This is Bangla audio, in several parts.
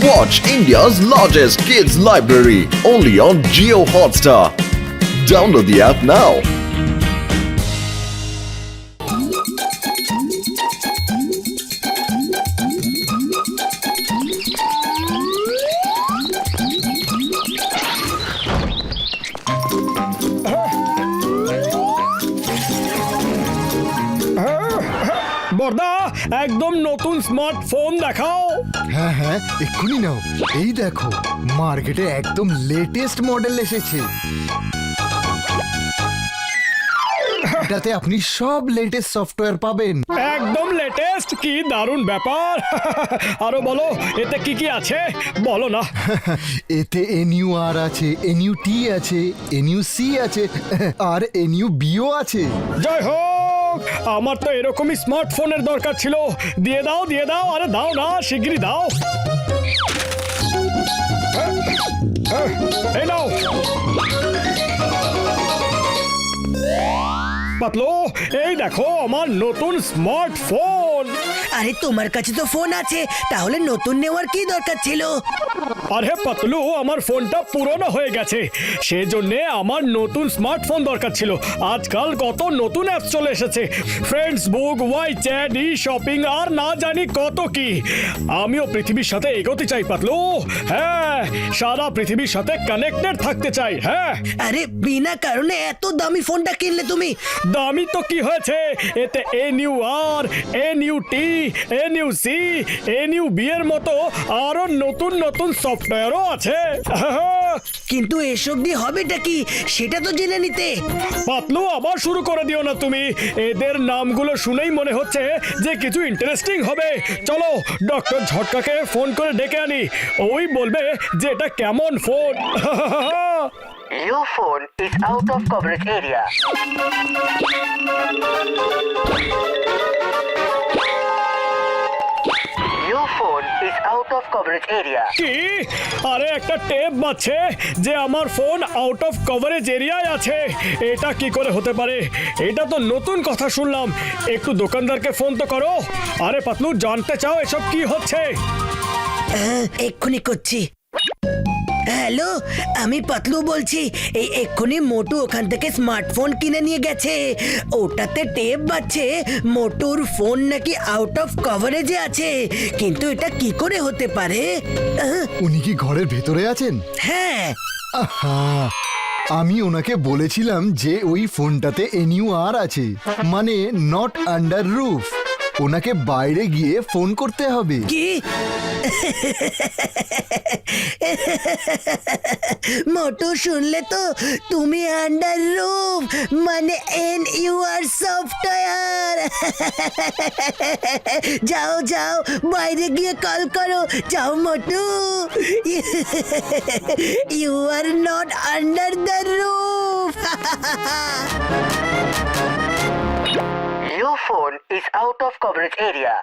Watch India's largest kids library only on Jio Hotstar. Download the app now. বর্দা একদম নতুন স্মার্টফোন দেখাও। হ্যাঁ হ্যাঁ এক্ষুনি নাও। এই দেখো মার্কেটে একদম লেটেস্ট মডেল এসেছে। এটাতে আপনি সব লেটেস্ট সফটওয়্যার পাবেন। একদম লেটেস্ট, কি দারুণ ব্যাপার। আরো বলো এতে কি কি আছে, বলো না। এতে NUR আছে, NUT আছে, NUC আছে, আর NUBও আছে। জয় হোক, আমার তো এরকমই স্মার্টফোনের দরকার ছিল। দিয়ে দাও দিয়ে দাও, আরে দাও না, শিগগিরই দাও। এই নাও পাতলো, এই দেখো আমার নতুন স্মার্টফোন। আরে তোমার কাছে তো ফোন আছে, তাহলে নতুন নেওয়ার কি দরকার ছিল? আরে পাতলু, আমার ফোনটা পুরনো হয়ে গেছে, সেজন্য আমার নতুন স্মার্টফোন দরকার ছিল। আজকাল কত নতুন অ্যাপস চলে এসেছে, ফ্রেন্ডসবুক, ওয়াই চ্যাট, ই শপিং, আর না জানি কত কি। আমিও পৃথিবীর সাথে এগোতে চাই পাতলু। হ্যাঁ, সারা পৃথিবীর সাথে কানেক্টেড থাকতে চাই। হ্যাঁ, আরে বিনা কারণে এত দামি ফোনটা কিনলে তুমি? দামি তো কি হয়েছে, এতে NUR, NUT, NUC, NUB এর মতো আরো নতুন নতুন সফটওয়্যারও আছে। কিন্তু এসব দিয়ে হবেটা কি, সেটা তো জেনে নিতে। পাতলু, আবার শুরু করে দিও না তুমি। এদের নামগুলো শুনেই মনে হচ্ছে যে কিছু ইন্টারেস্টিং হবে। চলো ডক্টর ঝটকাকে ফোন করে ডেকে আনি, ওই বলবে যে এটা কেমন phone. Your phone is out of coverage area. Your phone is out of coverage area. কি? আরে একটা টেপ বাজছে যে আমার ফোন আউট অফ কভারেজ এরিয়ায় আছে। এটা কি করে হতে পারে? এটা তো নতুন কথা শুনলাম। একটু দোকানদারকে ফোন তো করো। আরে পাতলু, জানতে চাও এসব কি হচ্ছে? এক্ষুনি করছি। হ্যালো, আমি পাতলু বলছি। এই এক্ষুনি মোটু ওখান থেকে স্মার্টফোন কিনে নিয়ে গেছে। ওটাতে টেপ বাজছে, মোটুর ফোন নাকি আউট অফ কভারেজে আছে। কিন্তু এটা কি করে হতে পারে? উনি কি ঘরের ভেতরে আছেন? হ্যাঁ। আহা, আমি ওনাকে বলেছিলাম যে ওই ফোনটাতে NUR আছে, মানে নট আন্ডার রুফ। ওনাকে বাইরে গিয়ে ফোন করতে হবে। কি? মোটু, শুনলে তো? তুমি আন্ডার রুফ মানে NUR সফটওয়্যার। যাও যাও, বাইরে গিয়ে কল করো। যাও Motu. You are not under the roof. Your phone is out of coverage area.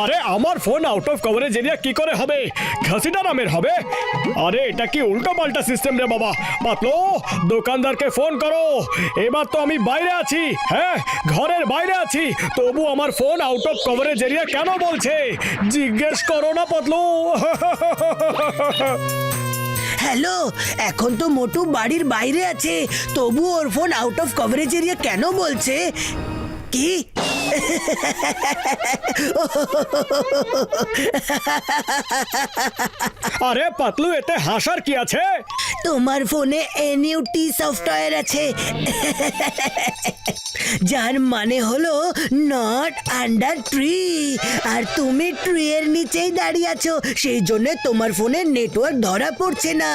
আরে আমার phone out of coverage area কি করে হবে? ঘাসিটা নামের হবে? আরে এটা কি উল্টো পাল্টা সিস্টেম রে বাবা। পাতলো, দোকানদারকে ফোন করো। এবার তো আমি বাইরে আছি, হ্যাঁ ঘরের বাইরে আছি, তবু আমার phone out of coverage area কেন বলছে? জিজ্ঞেস করো না পাতলো। হ্যালো, এখন তো মোটু বাড়ির বাইরে আছে, তবু ওর phone out of coverage area কেন বলছে? কি? আরে পাতলু, এতে হাসার কি আছে? তোমার ফোনে NUT সফটওয়্যার আছে, যার মানে হলো নট আন্ডার ট্রি। আর তুমি ট্রি এর নিচেই দাঁড়িয়ে আছো, সেই জন্য তোমার ফোনে নেটওয়ার্ক ধরা পড়ছে না,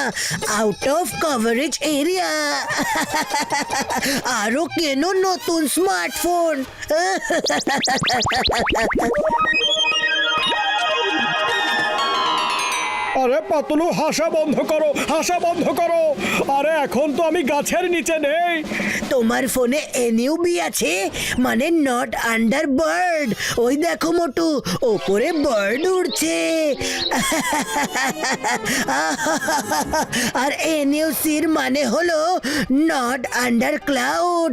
আউট অফ কভারেজ এরিয়া। আরো কেন নতুন স্মার্টফোন? আরে পাতলু, হাসা বন্ধ করো, হাসা বন্ধ করো। আরে এখন তো আমি গাছের নিচে নেই। তোমার ফোনে এনইউবি আছে, মানে নট আন্ডার বার্ড। ওই দেখো মোটু, ওপরে বার্ড উড়ছে। আর এনইউসির মানে হলো নট আন্ডার ক্লাউড।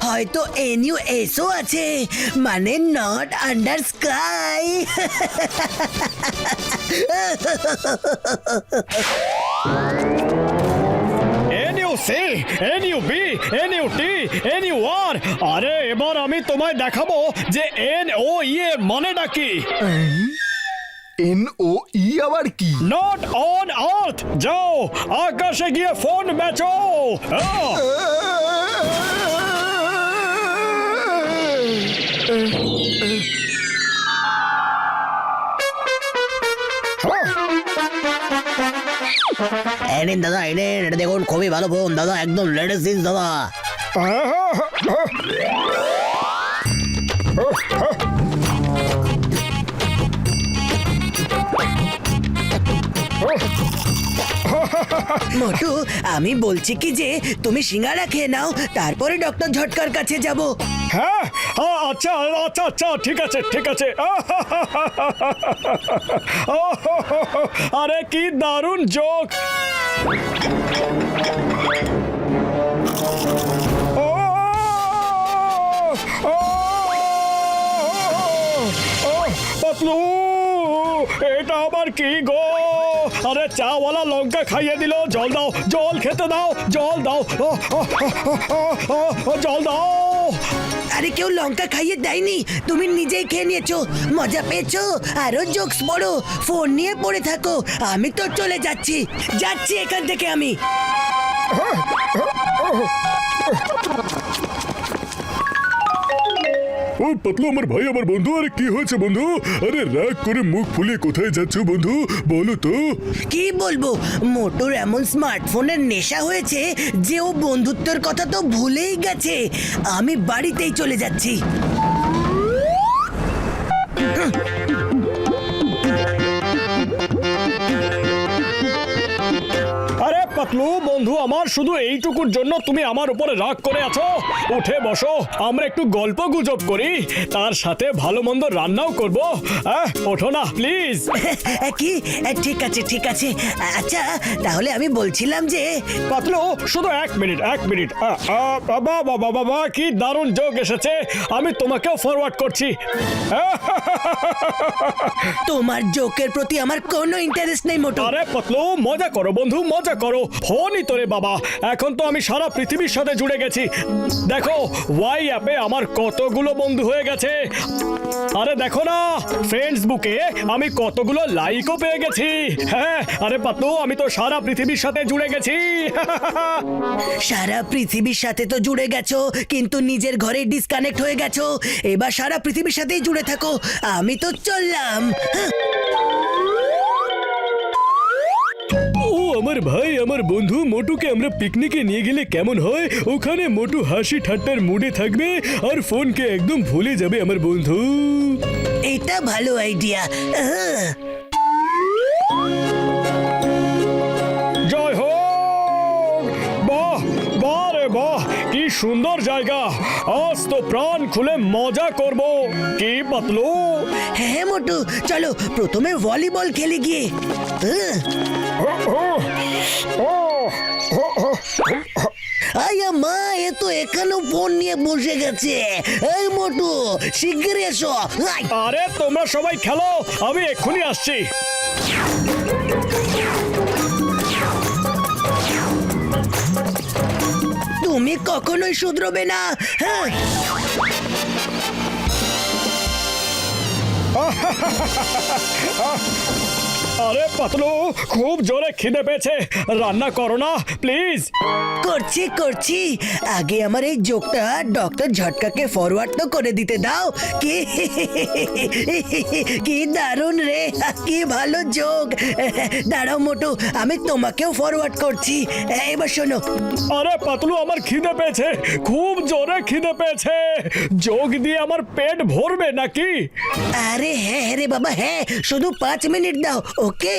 হয়তো এনইউএসও আছে, মানে নট আন্ডার স্কাই। এনইউসি, এনইউবি, এনইউটি, এনইউআর। আরে এবার আমি তোমায় দেখাবো যে এনওই এর মানেটা কি। NOE আবার কি? Not on earth. যাও আকাশে গিয়ে ফোন বেচো। এই নিন দাদা, এই নিন, এটা দেখুন খুবই ভালো ফোন দাদা, একদম লেটেস্ট জিনিস দাদা। মোটু, আমি বলছি কি যে তুমি সিঙ্গারা খেয়ে নাও, তারপরে ডক্টর ঝটকার কাছে যাব। হ্যাঁ, আচ্ছা আচ্ছা আচ্ছা, ঠিক আছে ঠিক আছে। আরে কি দারুণ জোক। পাতলু, এটা আবার কি গো? আরে চাওয়ালা লঙ্কা খাইয়ে দিল। জল দাও, জল খেতে দাও, জল দাও, জল দাও। আরে কেউ লঙ্কা খাইয়ে দেয়নি, তুমি নিজেই খেয়ে নিয়েছো। মজা পেয়েছো? আরো জোকস পড়ো, ফোন নিয়ে পড়ে থাকো। আমি তো চলে যাচ্ছি, যাচ্ছি এখান থেকে আমি। ও পাতলু, আমার ভাই, আমার বন্ধু। আরে কি হয়েছে বন্ধু? আরে রাগ করে মুখ ফুলিয়ে কোথায় যাচ্ছ বন্ধু, বলো তো। কি বলবো, মোটুর এমন স্মার্টফোনের নেশা হয়েছে যে ও বন্ধুত্বের কথা তো ভুলেই গেছে। আমি বাড়িতেই চলে যাচ্ছি। আরে পাতলু বন্ধু আমার, শুধু এইটুকুর জন্য তুমি আমার উপরে রাগ করে আছো? উঠে বসো, আমরা একটু গল্প গুজব করি, তার সাথে ভালো মন্দ রান্নাও করবো। ওঠো না প্লিজ। কি? ঠিক আছে ঠিক আছে। আচ্ছা তাহলে আমি বলছিলাম যে পাতলু শুধু এক মিনিট, এক মিনিট। বাবা বাবা বাবা, কি দারুণ জোক এসেছে, আমি তোমাকেও ফরওয়ার্ড করছি। তোমার জোকের প্রতি আমার কোনো ইন্টারেস্ট নেই মোটু। আরে পাতলু মজা করো বন্ধু, মজা করো। ফোনই তোরে বাবা, এখন তো আমি সারা পৃথিবীর সাথে জুড়ে গেছি। দেখো ওয়াই অ্যাপে আমার কতগুলো বন্ধু হয়ে গেছে। আরে দেখো না, ফেসবুকে আমি কতগুলো লাইকও পেয়ে গেছি। হ্যাঁ, আরে পাতলু আমি তো সারা পৃথিবীর সাথে জুড়ে গেছি। সারা পৃথিবীর সাথে তো জুড়ে গেছো, কিন্তু নিজের ঘরে ডিসকানেক্ট হয়ে গেছো। এবার সারা পৃথিবীর সাথেই জুড়ে থাকো, আমি তো চললাম। ও আমার ভাই, আমার বন্ধু মোটুকে আমরা পিকনিকে নিয়ে গেলে কেমন হয়? ওখানে মোটু হাসি ঠাট্টার মুডে থাকবে আর ফোনকে একদম ভুলে যাবে আমার বন্ধু। এটা ভালো আইডিয়া। জয় হোক। বাহ বাহ রে বাহ, কি সুন্দর জায়গা। আজ তো প্রাণ খুলে মজা করব। কি পাতলু? হ্যাঁ মোটু, চলো প্রথমে ভলিবল খেলে গিয়ে। আয়া মা, এ তো এখানেও ফোন নিয়ে বসে গেছে। এই মোটু শিগগিরই এসো। আরে তোমরা সবাই খেলো, আমি এক্ষুনি আসছি। তুমি কখনোই শুধরবে না। হ্যাঁ, আরে পাতলু খুব জোরে খিদে পেয়েছে, রান্না করো না প্লিজ। করছি করছি, আগে আমার এই জোকটা ডক্টর ঝটকাকে ফরওয়ার্ড তো করে দিতে দাও। কি কি দারুণ রে, কি ভালো জোক। দাঁড়াও মোটু, আমি তোমাকেও ফরওয়ার্ড করছি। এবার শোনো। আরে পাতলু আমার খিদে পেয়েছে, খুব জোরে খিদে পেয়েছে। যোগ দিয়ে আমার পেট ভরবে নাকি? আরে হ্যাঁ রে বাবা, হ্যাঁ, শুধু 5 মিনিট দাও। ওকে।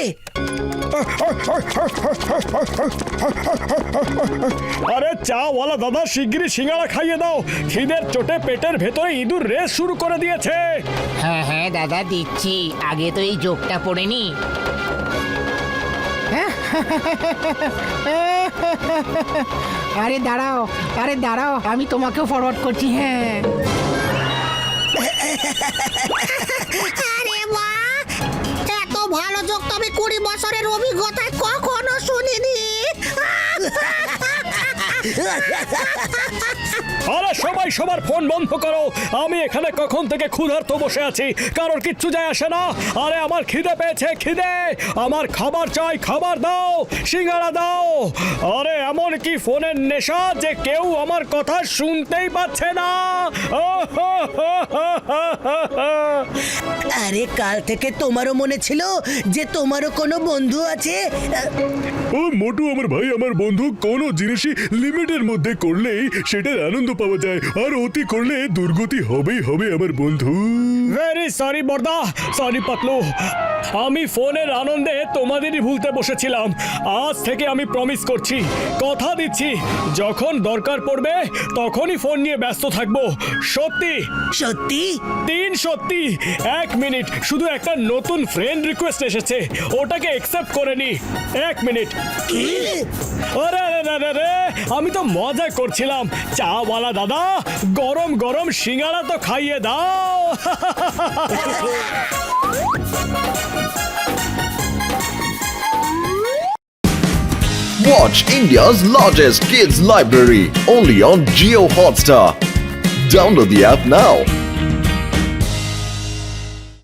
আরে চাওয়ালা দাদা, শিগগিরই সিঙ্গাড়া খাইয়ে দাও। খিদের চোটে পেটের ভেতরে ইঁদুর রেস শুরু করে দিয়েছে। হ্যাঁ হ্যাঁ দাদা দিচ্ছি, আগে তো এই যোগটা পড়ে নি। আরে দাঁড়াও আমি তোমাকেও ফরওয়ার্ড করছি। হ্যাঁ আরে বাহ, এত ভালো যোগ তো আমি 20 বছরের অভিজ্ঞতায় কখনো শুনিনি। আরে সবাই সবার ফোন বন্ধ করো। আমি এখানে কখন থেকে ক্ষুধার্ত বসে আছি, কারোর কিচ্ছু যায় আসে না। আরে আমার খিদে পেয়েছে, খিদে, আমার খাবার চাই, খাবার দাও, সিঙ্গাড়া দাও। আরে এমন কি ফোনের নেশা যে কেউ আমার কথা শুনতেই পাচ্ছে না। আরে কাল থেকে তোমারও মনে ছিল যে তোমারও কোনো বন্ধু আছে। ও মোটু আমার ভাই, আমার বন্ধু। কোনো জিনিসই লিমিটের মধ্যে করলেই সেটার আনন্দ পাওয়া যায়, আর অতি করলে দুর্গতি হবেই হবে আমার বন্ধু। ভেরি সরি বর্দা, সরি পাতলু। আমি ফোনের আনন্দে তোমাদেরই ভুলতে বসেছিলাম। আজ থেকে আমি প্রমিস করছি, কথা দিচ্ছি, যখন দরকার পড়বে তখনই ফোন নিয়ে ব্যস্ত থাকবো। সত্যি সত্যি? 3 সত্যি। 1 মিনিট, শুধু একটা নতুন ফ্রেন্ড রিকোয়েস্ট এসেছে, ওটাকে অ্যাকসেপ্ট করে নি। 1 মিনিট। আরে আরে আরে আরে, আমি তো মজা করছিলাম। চাওয়ালা দাদা, গরম গরম সিঙ্গাড়া তো খাইয়ে দাও। Watch India's largest kids library only on Geo Hotstar. Download the app now.